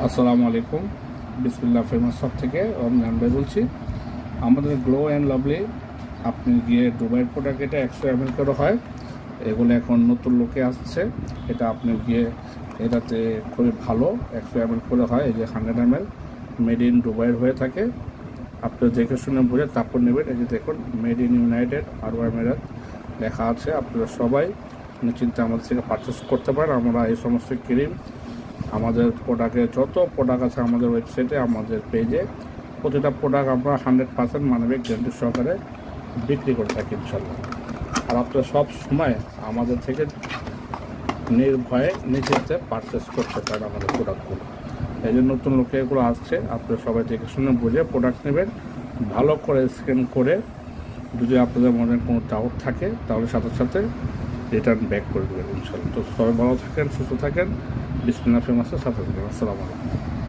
আসসালামু আলাইকুম। বিসমিল্লাহ ফেমাস শপ থেকে রমজান ভাই বলছি। আমাদের গ্লো অ্যান্ড লাভলি আপনি গিয়ে দুবাইয়ের প্রোডাক্ট, এটা 100 ml করে হয়। এগুলো এখন নতুন লোকে আসছে। এটা আপনি গিয়ে এটাতে খুবই ভালো 100 ml করে হয়। এই যে 100 ml মেড ইন দুবাইয়ের হয়ে থাকে। আপনি দেখে শুনে বুঝে তারপর নেবেন। এই যে দেখুন, মেড ইন ইউনাইটেড আরব আমিরাত লেখা আছে। আপনারা সবাই নিশ্চিন্তে আমাদের থেকে পারচেস করতে পারেন। আমরা এই সমস্ত ক্রিম, আমাদের প্রোডাক্টের যত প্রোডাক্ট আছে আমাদের ওয়েবসাইটে, আমাদের পেজে, প্রতিটা প্রোডাক্ট আমরা 100% মানবিক গ্যারান্টি সহকারে বিক্রি করে থাকি ইনশাল্লাহ। আর আপনারা সব সময় আমাদের থেকে নির্ভয়ে নিজেতে পারচেস করতে পারেন আমাদের প্রোডাক্টগুলো। এই যে নতুন লোকে এগুলো আসছে, আপনারা সবাই দেখে শুনে বুঝে প্রোডাক্ট নেবেন, ভালো করে স্ক্যান করে। যদি আপনাদের মনে কোনো ডাউট থাকে তাহলে সাথে সাথে রিটার্ন ব্যাক করে দেবেন ইনশাল্লাহ। তো সবাই ভালো থাকেন, সুস্থ থাকেন। বিসমিল্লাহ ফেমাসের সাথে থাকেন। আসসালামু আলাইকুম।